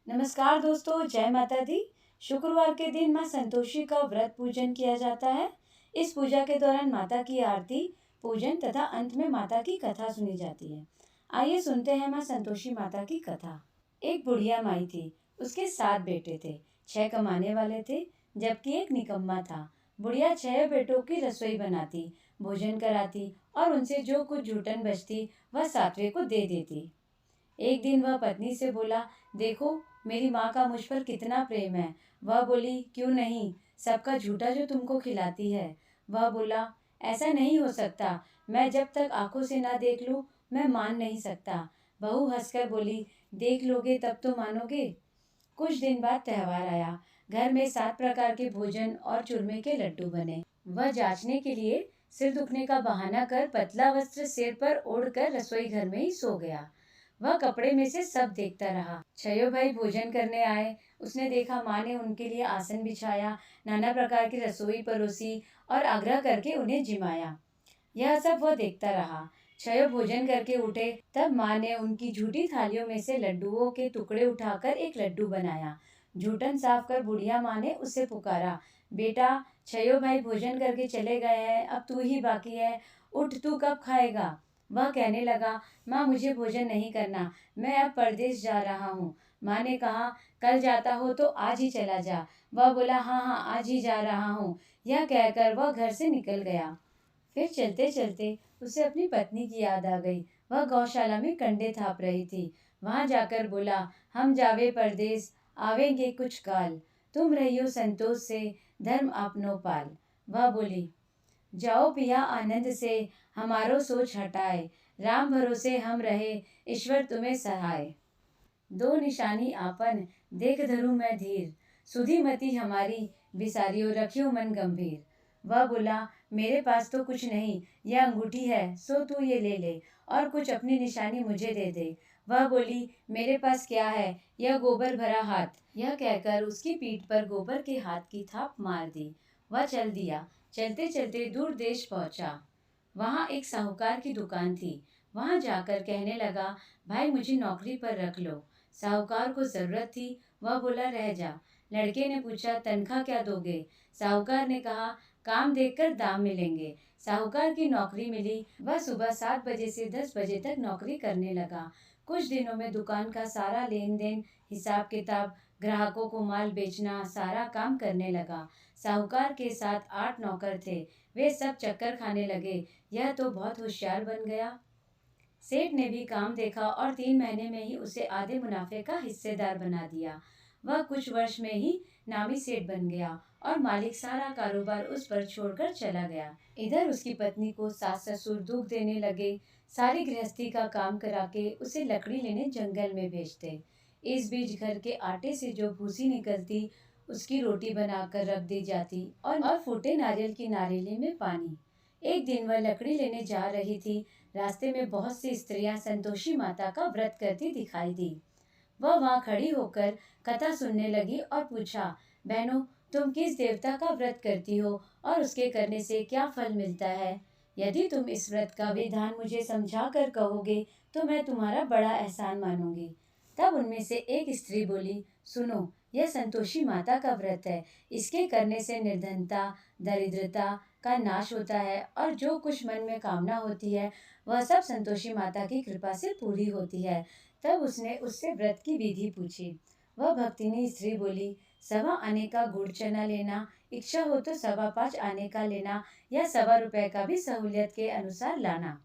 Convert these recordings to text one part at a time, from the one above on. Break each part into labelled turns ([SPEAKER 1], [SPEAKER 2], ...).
[SPEAKER 1] नमस्कार दोस्तों, जय माता दी। शुक्रवार के दिन माँ संतोषी का व्रत पूजन किया जाता है। इस पूजा के दौरान माता की आरती, पूजन तथा अंत में माता की कथा सुनी जाती है। आइए सुनते हैं माँ संतोषी माता की कथा। एक बुढ़िया माई थी। उसके 7 बेटे थे। 6 कमाने वाले थे, जबकि एक निकम्मा था। बुढ़िया 6 बेटों की रसोई बनाती, भोजन कराती और उनसे जो कुछ जूठन बचती वह 7वें को दे देती। एक दिन वह पत्नी से बोला, देखो मेरी माँ का मुझ पर कितना प्रेम है। वह बोली, क्यों नहीं, सबका झूठा जो तुमको खिलाती है। वह बोला, ऐसा नहीं हो सकता, मैं जब तक आंखों से ना देख लूं मैं मान नहीं सकता। बहू हंसकर बोली, देख लोगे तब तो मानोगे। कुछ दिन बाद त्योहार आया। घर में 7 प्रकार के भोजन और चूरमे के लड्डू बने। वह जांचने के लिए सिर दुखने का बहाना कर पतला वस्त्र सिर पर ओढ़कर रसोई घर में ही सो गया। वह कपड़े में से सब देखता रहा। 6 भाई भोजन करने आए। उसने देखा माँ ने उनके लिए आसन बिछाया, नाना प्रकार की रसोई परोसी और आग्रह करके उन्हें जिमाया। यह सब वह देखता रहा। 6 भोजन करके उठे, तब माँ ने उनकी झूठी थालियों में से लड्डुओं के टुकड़े उठाकर एक लड्डू बनाया। जूठन साफ कर बुढ़िया माँ ने उसे पुकारा, बेटा 6 भाई भोजन करके चले गए हैं, अब तू ही बाकी है, उठ, तू कब खाएगा। वह कहने लगा, माँ मुझे भोजन नहीं करना, मैं अब परदेश जा रहा हूँ। माँ ने कहा, कल जाता हो तो आज ही चला जा। वह बोला, हाँ हाँ आज ही जा रहा हूँ। यह कहकर वह घर से निकल गया। फिर चलते चलते उसे अपनी पत्नी की याद आ गई। वह गौशाला में कंडे थाप रही थी। वहां जाकर बोला, हम जावे परदेस, आवेंगे कुछ काल, तुम रहियो संतोष से, धर्म आपनो पाल। वह बोली, जाओ पिया आनंद से, हमारो सोच हटाए, राम भरोसे हम रहे, ईश्वर तुम्हें सहाय। दो निशानी आपन, देख धरू मैं धीर, सुधी मति हमारी, बिसारियो रखियो मन गंभीर। वह बोला, मेरे पास तो कुछ नहीं, यह अंगूठी है, सो तू ये ले ले और कुछ अपनी निशानी मुझे दे दे। वह बोली, मेरे पास क्या है, यह गोबर भरा हाथ। यह कहकर उसकी पीठ पर गोबर के हाथ की थाप मार दी। वह चल दिया। चलते चलते दूर देश पहुंचा। वहां एक साहूकार की दुकान थी। वहां जाकर कहने लगा, भाई मुझे नौकरी पर रख लो। साहूकार को जरूरत थी। वह बोला, रह जा। लड़के ने पूछा, तनख्वाह क्या दोगे। साहूकार ने कहा, काम देखकर दाम मिलेंगे। साहूकार की नौकरी मिली। वह सुबह 7 बजे से 10 बजे तक नौकरी करने लगा। कुछ दिनों में दुकान का सारा लेन देन, हिसाब किताब, ग्राहकों को माल बेचना, सारा काम करने लगा। साहूकार के साथ 8 नौकर थे। वे सब चक्कर खाने लगे, यह तो बहुत होशियार बन गया। सेठ ने भी काम देखा और 3 महीने में ही उसे आधे मुनाफे का हिस्सेदार बना दिया। वह कुछ वर्ष में ही नामी सेठ बन गया और मालिक सारा कारोबार उस पर छोड़कर चला गया। इधर उसकी पत्नी को सास ससुर दुख देने लगे। सारी गृहस्थी का काम करा के उसे लकड़ी लेने जंगल में भेजते। इस बीच घर के आटे से जो भूसी निकलती उसकी रोटी बनाकर रख दी जाती और फूटे नारियल की नारीले में पानी। एक दिन वह लकड़ी लेने जा रही थी। रास्ते में बहुत सी स्त्रियां संतोषी माता का व्रत करती दिखाई दी। वह वहां खड़ी होकर कथा सुनने लगी और पूछा, बहनों तुम किस देवता का व्रत करती हो और उसके करने से क्या फल मिलता है। यदि तुम इस व्रत का विधान मुझे समझा कर कहोगे तो मैं तुम्हारा बड़ा एहसान मानूंगी। तब उनमें से एक स्त्री बोली, सुनो, यह संतोषी माता का व्रत है। इसके करने से निर्धनता, दरिद्रता का नाश होता है और जो कुछ मन में कामना होती है वह सब संतोषी माता की कृपा से पूरी होती है। तब उसने उससे व्रत की विधि पूछी। वह भक्तिनी स्त्री बोली, सवा आने का गुड़ चना लेना, इच्छा हो तो 5.25 आने का लेना या 1.25 का भी सहूलियत के अनुसार लाना।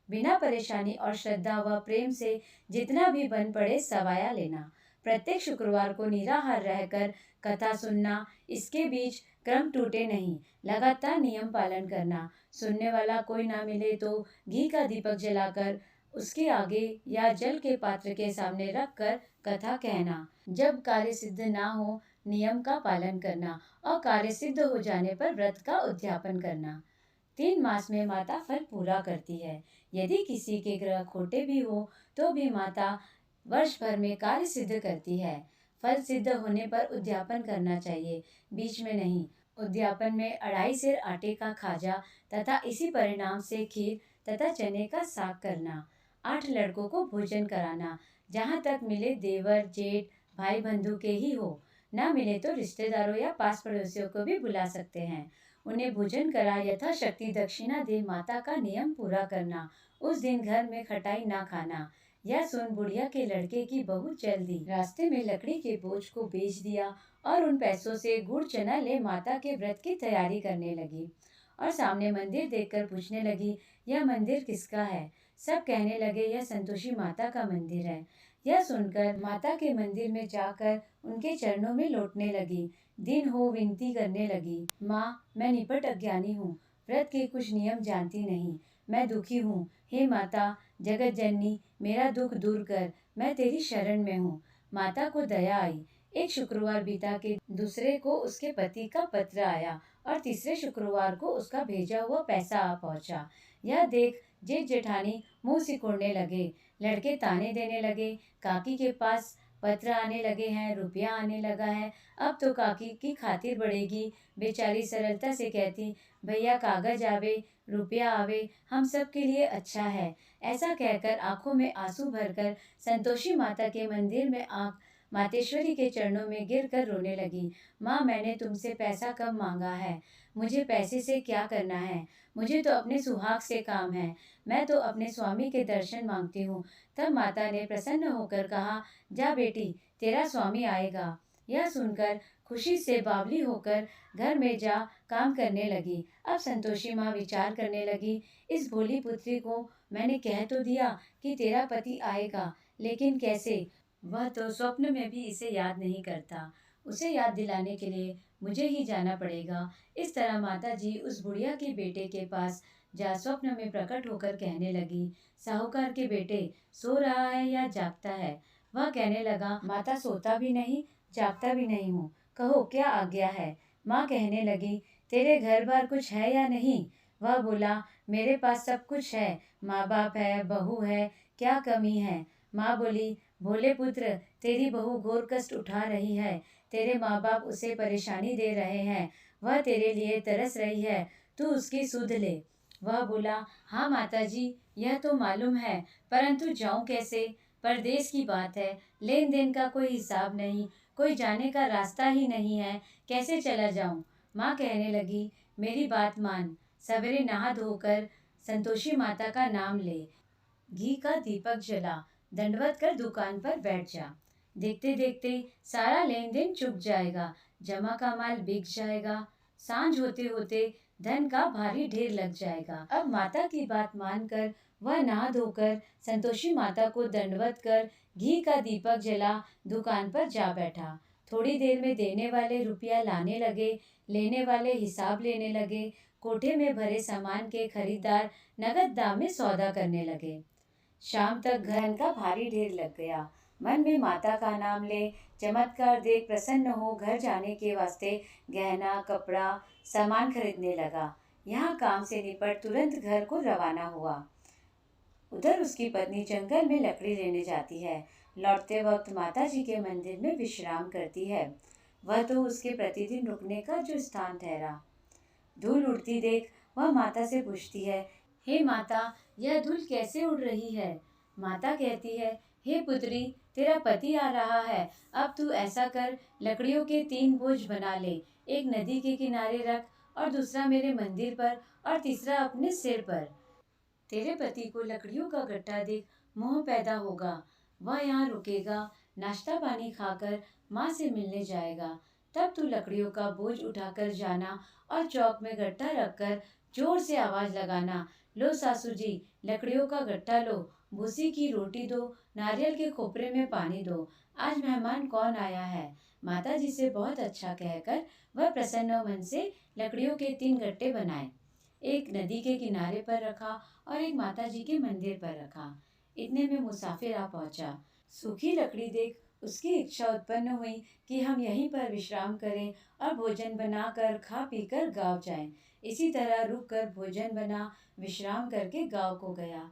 [SPEAKER 1] बिना परेशानी और श्रद्धा व प्रेम से जितना भी बन पड़े सवाया लेना। प्रत्येक शुक्रवार को निराहार रहकर कथा सुनना। इसके बीच क्रम टूटे नहीं, लगातार नियम पालन करना। सुनने वाला कोई ना मिले तो घी का दीपक जलाकर उसके आगे या जल के पात्र के सामने रखकर कथा कहना। जब कार्य सिद्ध ना हो नियम का पालन करना और कार्य सिद्ध हो जाने पर व्रत का उद्यापन करना। 3 मास में माता फल पूरा करती है। यदि किसी के ग्रह खोटे भी हो तो भी माता वर्ष भर में कार्य सिद्ध करती है। फल सिद्ध होने पर उद्यापन करना चाहिए, बीच में नहीं। उद्यापन में 2.5 सेर आटे का खाजा तथा इसी परिणाम से खीर तथा चने का साग करना। 8 लड़कों को भोजन कराना। जहाँ तक मिले देवर जेठ भाई बंधु के ही हो, ना मिले तो रिश्तेदारों या पास पड़ोसियों को भी बुला सकते हैं। उन्हें भोजन करा, यथाशक्ति दक्षिणा दे, माता का नियम पूरा करना, उस दिन घर में खटाई ना खाना। यह सुन बुढ़िया के लड़के की बहू चल दी, रास्ते में लकड़ी के बोझ को बेच दिया और उन पैसों से गुड़ चना ले माता के व्रत की तैयारी करने लगी। और सामने मंदिर देखकर पूछने लगी, यह मंदिर किसका है? सब कहने लगे, यह संतोषी माता का मंदिर है। यह सुनकर माता के मंदिर में जाकर उनके चरणों में लौटने लगी। दिन हो विनती करने लगी, माँ मैं निपट अज्ञानी हूँ, व्रत के कुछ नियम जानती नहीं, मैं दुखी हूँ। हे माता जगत जननी, मेरा दुख दूर कर, मैं तेरी शरण में हूँ। माता को दया आई। एक शुक्रवार बीता के दूसरे को उसके पति का पत्र आया और तीसरे शुक्रवार को उसका भेजा हुआ पैसा आ पहुंचा। यह देख जेठ जेठानी मुंह सिकोड़ने लगे, लड़के ताने देने लगे, काकी के पास पत्र आने लगे हैं, रुपया आने लगा है, अब तो काकी की खातिर बढ़ेगी। बेचारी सरलता से कहती, भैया कागज आवे रुपया आवे हम सब के लिए अच्छा है। ऐसा कहकर आंखों में आंसू भरकर संतोषी माता के मंदिर में मातेश्वरी के चरणों में गिरकर रोने लगी। माँ मैंने तुमसे पैसा कब मांगा है? मुझे पैसे से क्या करना है? मुझे तो अपने सुहाग से काम है, मैं तो अपने स्वामी के दर्शन मांगती हूँ। तब माता ने प्रसन्न होकर कहा, जा बेटी तेरा स्वामी आएगा। यह सुनकर खुशी से बावली होकर घर में जा काम करने लगी। अब संतोषी माँ विचार करने लगी, इस भोली पुत्री को मैंने कह तो दिया कि तेरा पति आएगा, लेकिन कैसे? वह तो स्वप्न में भी इसे याद नहीं करता। उसे याद दिलाने के लिए मुझे ही जाना पड़ेगा। इस तरह माता जी उस बुढ़िया के बेटे के पास जा स्वप्न में प्रकट होकर कहने लगी, साहूकार के बेटे सो रहा है या जागता है? वह कहने लगा, माता सोता भी नहीं जागता भी नहीं हूँ, कहो क्या आज्ञा है? माँ कहने लगी, तेरे घर बार कुछ है या नहीं? वह बोला, मेरे पास सब कुछ है, माँ बाप है, बहू है, क्या कमी है? माँ बोली, भोले पुत्र तेरी बहू घोर कष्ट उठा रही है, तेरे माँ बाप उसे परेशानी दे रहे हैं, वह तेरे लिए तरस रही है, तू उसकी सुध ले। वह बोला, हाँ माता जी यह तो मालूम है, परंतु जाऊं कैसे? परदेश की बात है, लेन देन का कोई हिसाब नहीं, कोई जाने का रास्ता ही नहीं है, कैसे चला जाऊं? माँ कहने लगी, मेरी बात मान, सवेरे नहा धोकर संतोषी माता का नाम ले, घी का दीपक जला, दंडवत कर दुकान पर बैठ जा। देखते देखते सारा लेन देन चुक जाएगा, जमा का माल बिक जाएगा, सांझ होते होते धन का भारी ढेर लग जाएगा। अब माता की बात मानकर वह नहा धोकर संतोषी माता को दंडवत कर घी का दीपक जला दुकान पर जा बैठा। थोड़ी देर में देने वाले रुपया लाने लगे, लेने वाले हिसाब लेने लगे, कोठे में भरे सामान के खरीदार नगद दाम में सौदा करने लगे। शाम तक धन का भारी ढेर लग गया। मन में माता का नाम ले, चमत्कार देख प्रसन्न हो घर जाने के वास्ते गहना कपड़ा सामान खरीदने लगा। यहाँ काम से निपट तुरंत घर को रवाना हुआ। उधर उसकी पत्नी जंगल में लकड़ी लेने जाती है। लौटते वक्त माता जी के मंदिर में विश्राम करती है। वह तो उसके प्रतिदिन रुकने का जो स्थान ठहरा। धूल उड़ती देख वह माता से पूछती है, हे माता यह धूल कैसे उड़ रही है? माता कहती है, हे पुत्री तेरा पति आ रहा है, अब तू ऐसा कर लकड़ियों के 3 बोझ बना ले, एक नदी के किनारे रख और दूसरा मेरे मंदिर पर और तीसरा अपने सिर पर। तेरे पति को लकड़ियों का गट्ठा देख मोह पैदा होगा, वह यहाँ रुकेगा, नाश्ता पानी खाकर माँ से मिलने जाएगा। तब तू लकड़ियों का बोझ उठाकर जाना और चौक में गट्ठा रखकर जोर से आवाज लगाना, लो सासू जी लकड़ियों का गट्ठा लो, भूसी की रोटी दो, नारियल के खोपरे में पानी दो, आज मेहमान कौन आया है? माता जी से बहुत अच्छा कहकर वह प्रसन्न मन से लकड़ियों के 3 गट्टे बनाए, एक नदी के किनारे पर रखा और एक माता जी के मंदिर पर रखा। इतने में मुसाफिर आ पहुंचा। सूखी लकड़ी देख उसकी इच्छा उत्पन्न हुई कि हम यहीं पर विश्राम करें और भोजन बनाकर खा पीकर गांव जाएं। इसी तरह रुक कर भोजन बना, विश्राम करके गांव को गया।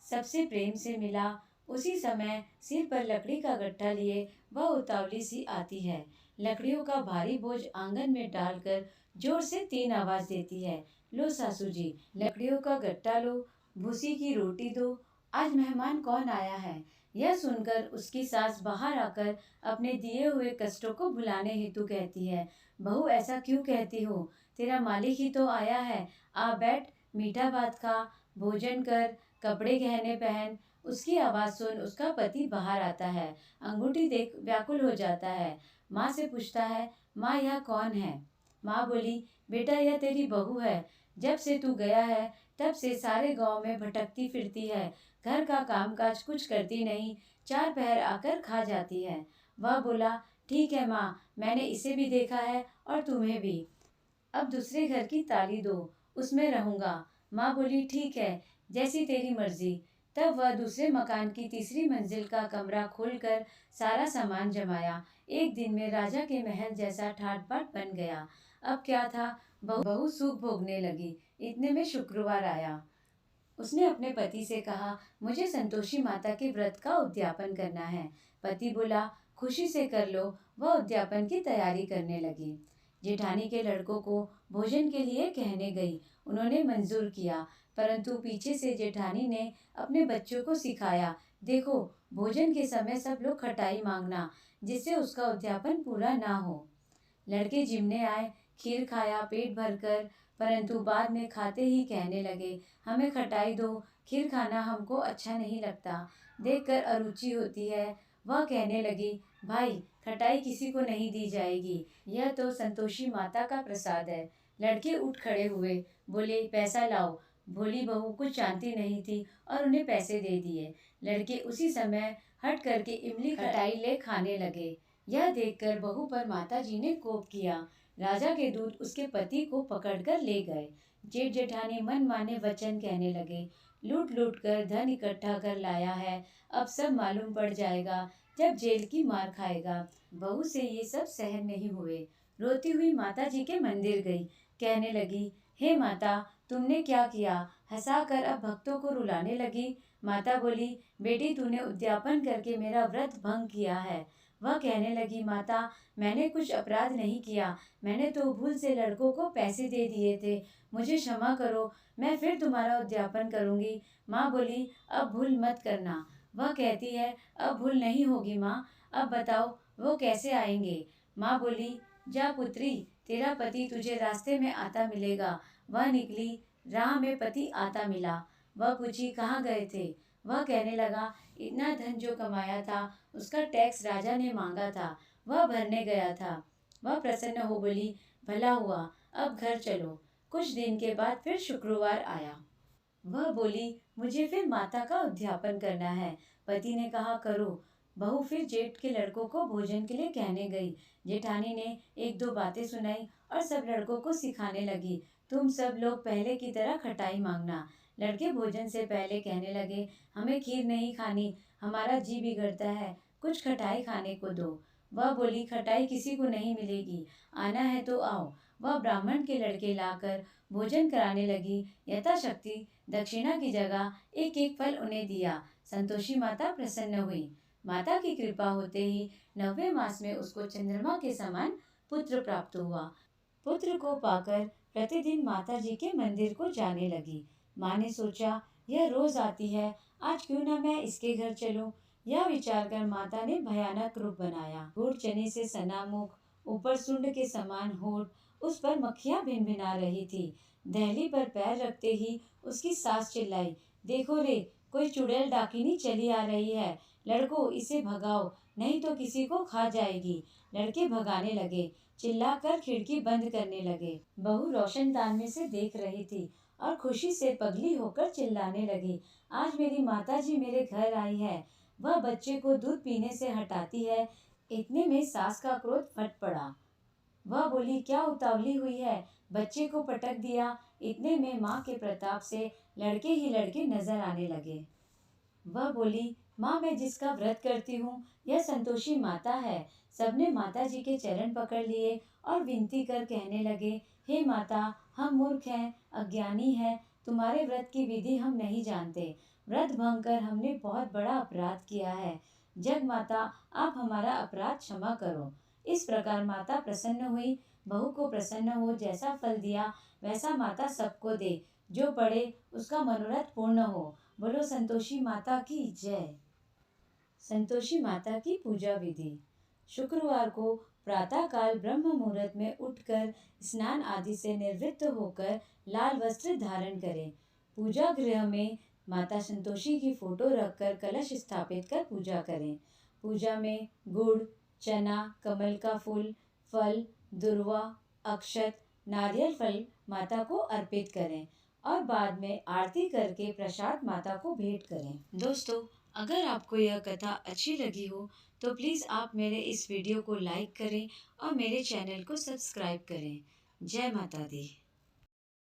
[SPEAKER 1] सबसे प्रेम से मिला। उसी समय सिर पर लकड़ी का गट्ठा लिए वह उतावली सी आती है। लकड़ियों का भारी बोझ आंगन में डालकर जोर से 3 आवाज देती है, लो सासू जी लकड़ियों का गट्ठा लो, भूसी की रोटी दो, आज मेहमान कौन आया है? यह सुनकर उसकी सास बाहर आकर अपने दिए हुए कष्टों को भुलाने हेतु कहती है, बहू ऐसा क्यों कहती हो? तेरा मालिक ही तो आया है। आ बैठ, मीठा भात खा, भोजन कर, कपड़े गहने पहन। उसकी आवाज़ सुन उसका पति बाहर आता है। अंगूठी देख व्याकुल हो जाता है। माँ से पूछता है, माँ यह कौन है? माँ बोली, बेटा यह तेरी बहू है। जब से तू गया है तब से सारे गांव में भटकती फिरती है। घर का कामकाज कुछ करती नहीं, चार पहर आकर खा जाती है। वह बोला, ठीक है माँ, मैंने इसे भी देखा है और तुम्हें भी। अब दूसरे घर की ताली दो, उसमें रहूंगा। माँ बोली, ठीक है, जैसी तेरी मर्जी। तब वह दूसरे मकान की तीसरी मंजिल का कमरा खोलकर सारा सामान जमाया। एक दिन में राजा के महल जैसा ठाट बाट बन गया। अब क्या था, बहू सुख भोगने लगी। इतने में शुक्रवार आया। उसने अपने पति से कहा, मुझे संतोषी माता के व्रत का उद्यापन करना है। पति बोला, खुशी से कर लो। वह उद्यापन की तैयारी करने लगी। जेठानी के लड़कों को भोजन के लिए कहने गई। उन्होंने मंजूर किया, परंतु पीछे से जेठानी ने अपने बच्चों को सिखाया, देखो भोजन के समय सब लोग खटाई मांगना, जिससे उसका उद्यापन पूरा ना हो। लड़के जिमने आए, खीर खाया पेट भरकर, परंतु बाद में खाते ही कहने लगे, हमें खटाई दो, खीर खाना हमको अच्छा नहीं लगता, देखकर अरुचि होती है। वह कहने लगी, भाई खटाई किसी को नहीं दी जाएगी, यह तो संतोषी माता का प्रसाद है। लड़के उठ खड़े हुए, बोले, पैसा लाओ। भोली बहू कुछ जानती नहीं थी और उन्हें पैसे दे दिए। लड़के उसी समय हट करके इमली खटाई ले खाने लगे। यह देखकर बहू पर माताजी ने कोप किया। राजा के दूत उसके पति को पकड़कर ले गए। जेठ जेठानी मन माने वचन कहने लगे, लूट लूट कर धन इकट्ठा कर लाया है, अब सब मालूम पड़ जाएगा जब जेल की मार खाएगा। बहू से ये सब सहन नहीं हुए। रोती हुई माताजी के मंदिर गई। कहने लगी, हे माता, तुमने क्या किया? हंसाकर अब भक्तों को रुलाने लगी। माता बोली, बेटी तूने उद्यापन करके मेरा व्रत भंग किया है। वह कहने लगी, माता मैंने कुछ अपराध नहीं किया, मैंने तो भूल से लड़कों को पैसे दे दिए थे, मुझे क्षमा करो, मैं फिर तुम्हारा उद्यापन करूंगी। माँ बोली, अब भूल मत करना। वह कहती है, अब भूल नहीं होगी माँ, अब बताओ वो कैसे आएंगे? माँ बोली, जा पुत्री, तेरा पति तुझे रास्ते में आता मिलेगा। वह निकली, राह में पति आता मिला। वह पूछी, कहाँ गए थे? वह कहने लगा, इतना धन जो कमाया था उसका टैक्स राजा ने मांगा था, वह भरने गया था। वह प्रसन्न हो बोली, भला हुआ, अब घर चलो। कुछ दिन के बाद फिर शुक्रवार आया। वह बोली, मुझे फिर माता का उद्यापन करना है। पति ने कहा, करो। बहू फिर जेठ के लड़कों को भोजन के लिए कहने गई। जेठानी ने एक दो बातें सुनाई और सब लड़कों को सिखाने लगी, तुम सब लोग पहले की तरह खटाई मांगना। लड़के भोजन से पहले कहने लगे, हमें खीर नहीं खानी, हमारा जी बिगड़ता है, कुछ खटाई खाने को दो। वह बोली, खटाई किसी को नहीं मिलेगी, आना है तो आओ। वह ब्राह्मण के लड़के लाकर भोजन कराने लगी। यथाशक्ति दक्षिणा की जगह एक एक फल उन्हें दिया। संतोषी माता प्रसन्न हुई। माता की कृपा होते ही 9वें मास में उसको चंद्रमा के समान पुत्र प्राप्त हुआ। पुत्र को पाकर प्रतिदिन माता जी के मंदिर को जाने लगी। माँ ने सोचा, यह रोज आती है, आज क्यों ना मैं इसके घर चलूं। यह विचार कर माता ने भयानक रूप बनाया। घूर चने से सना मुख, ऊपर सुंड के समान होठ, उस पर मक्खियां भिनभिना रही थी। दहली पर पैर रखते ही उसकी सास चिल्लाई, देखो रे, कोई चुड़ैल डाकिनी चली आ रही है, लड़को इसे भगाओ, नहीं तो किसी को खा जाएगी। लड़के भगाने लगे, चिल्लाकर खिड़की बंद करने लगे। बहू रोशनदान में से देख रही थी और खुशी से पगली होकर चिल्लाने लगी, आज मेरी माताजी मेरे घर आई है, वह बच्चे को दूध पीने से हटाती है। इतने में सास का क्रोध फट पड़ा। वह बोली, क्या उतावली हुई है, बच्चे को पटक दिया। इतने में माँ के प्रताप से लड़के ही लड़के नजर आने लगे। वह बोली, माँ मैं जिसका व्रत करती हूँ यह संतोषी माता है। सबने माता जी के चरण पकड़ लिए और विनती कर कहने लगे, हे माता, हम मूर्ख हैं, अज्ञानी हैं, तुम्हारे व्रत की विधि हम नहीं जानते, व्रत भंग कर हमने बहुत बड़ा अपराध किया है, जग माता आप हमारा अपराध क्षमा करो। इस प्रकार माता प्रसन्न हुई। बहू को प्रसन्न हो जैसा फल दिया वैसा माता सबको दे, जो पढ़े उसका मनोरथ पूर्ण हो। बोलो संतोषी माता की जय। संतोषी माता की पूजा विधि। शुक्रवार को प्रातःकाल ब्रह्म मुहूर्त में उठकर स्नान आदि से निवृत्त होकर लाल वस्त्र धारण करें। पूजा गृह में माता संतोषी की फोटो रखकर कलश स्थापित कर पूजा करें। पूजा में गुड़, चना, कमल का फूल, फल, दुर्वा, अक्षत, नारियल फल माता को अर्पित करें और बाद में आरती करके प्रसाद माता को भेंट करें। दोस्तों, अगर आपको यह कथा अच्छी लगी हो तो प्लीज़ आप मेरे इस वीडियो को लाइक करें और मेरे चैनल को सब्सक्राइब करें। जय माता दी।